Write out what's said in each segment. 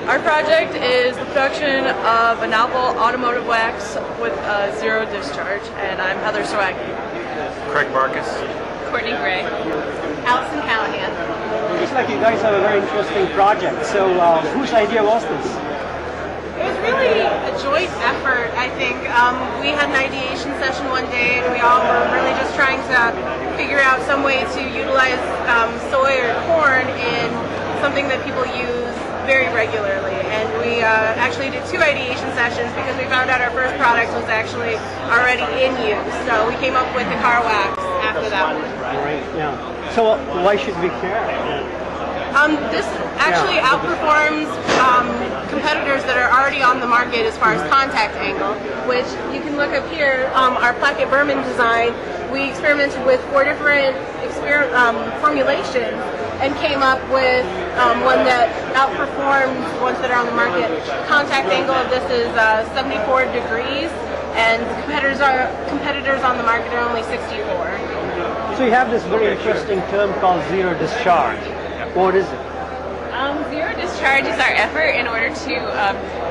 Our project is the production of a novel automotive wax with zero discharge, and I'm Heather Swaggy. Craig Barkus. Courtney Gray. Allison Callahan. It looks like you guys have a very interesting project. So whose idea was this? It was really a joint effort, I think. We had an ideation session one day, and we all were really just trying to figure out some way to utilize soy or corn in something that people use very regularly. And we actually did 2 ideation sessions because we found out our first product was actually already in use. So we came up with the car wax after that one. Great, yeah. So why should we care? This actually outperforms competitors that are already on the market as far as contact angle, which you can look up here. Our placket Berman design, we experimented with 4 different formulations and came up with one that outperformed ones that are on the market. Contact angle of this is 74 degrees, and competitors on the market are only 64. So you have this very interesting term called zero-discharge. What is it? Zero-discharge is our effort in order to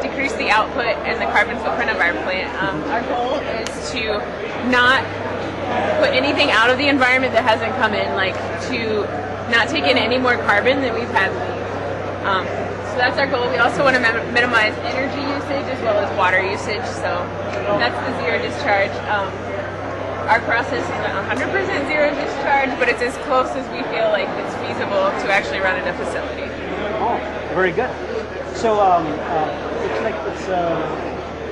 decrease the output and the carbon footprint of our plant. Our goal is to not put anything out of the environment that hasn't come in, like to not take in any more carbon than we've had leave. So that's our goal. We also want to minimize energy usage as well as water usage, so that's the zero-discharge. Our process isn't 100% zero-discharge, but it's as close as we feel like it's feasible to actually run in a facility. Oh, very good. So it's like it's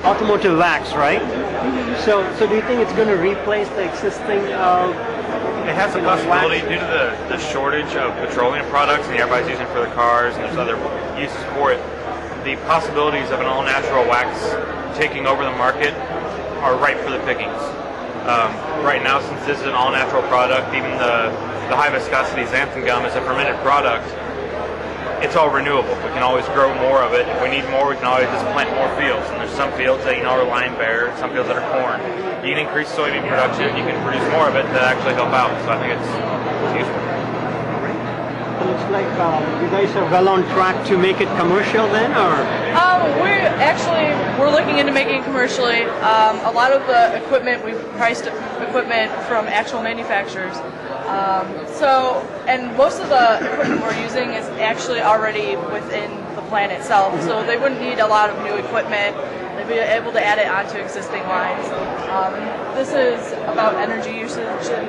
automotive wax, right? So do you think it's going to replace the existing? It has a possibility due to the shortage of petroleum products and everybody's using it for their cars and there's other uses for it. The possibilities of an all-natural wax taking over the market are ripe for the pickings. Right now, since this is an all-natural product, even the high viscosity xanthan gum is a fermented product. It's all renewable. We can always grow more of it. If we need more, we can always just plant more fields. And there's some fields that are line bare, some fields that are corn. You can increase soybean production, you can produce more of it that actually help out. So I think it's useful. It looks like you guys are well on track to make it commercial then, or? We're looking into making it commercially. A lot of the equipment, we've priced equipment from actual manufacturers. And most of the equipment we're using is actually already within the plant itself, so they wouldn't need a lot of new equipment. They'd be able to add it onto existing lines. This is about energy usage, and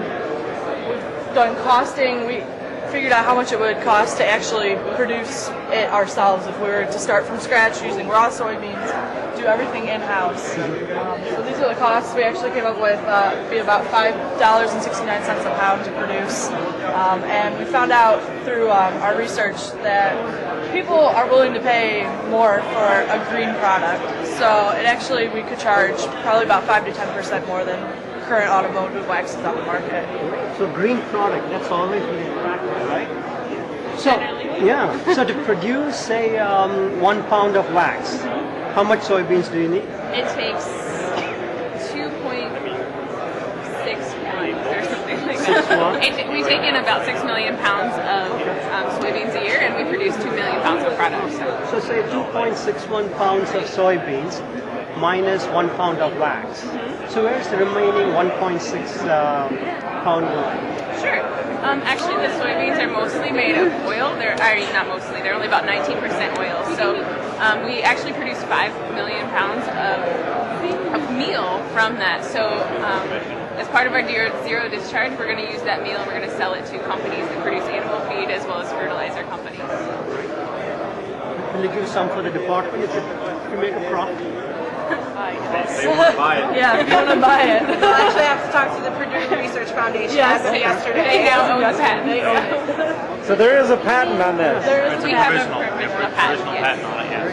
we've done costing. We figured out how much it would cost to actually produce it ourselves if we were to start from scratch using raw soybeans, do everything in-house. So these are the costs we actually came up with, be about $5.69 a pound to produce. And we found out through our research that people are willing to pay more for a green product. So we could charge probably about 5 to 10% more than current automotive waxes on the market. So green product, that's always really attractive, right? So, yeah. So to produce, say, 1 pound of wax, how much soybeans do you need? It takes 2.6 lines or something like that. We take in about 6 million pounds of soybeans a year, and we produce 2 million pounds of product. So say 2.61 pounds of soybeans minus 1 pound of wax. So where's the remaining 1.6 pound line? Sure. Actually, the soybeans are mostly made of oil. Not mostly. They're only about 19% oil. So we actually produce 5 million pounds of meal from that. So as part of our zero-discharge, we're going to use that meal and we're going to sell it to companies that produce animal feed as well as fertilizer companies. Will you give some for the department if you make a profit? They want to buy it. Yeah, they want to buy it. We'll actually have to talk to the Purdue Research Foundation as of yesterday. They now own the patent. They own it. So there is a patent on this. We have a provisional provisional patent. patent on it, yes.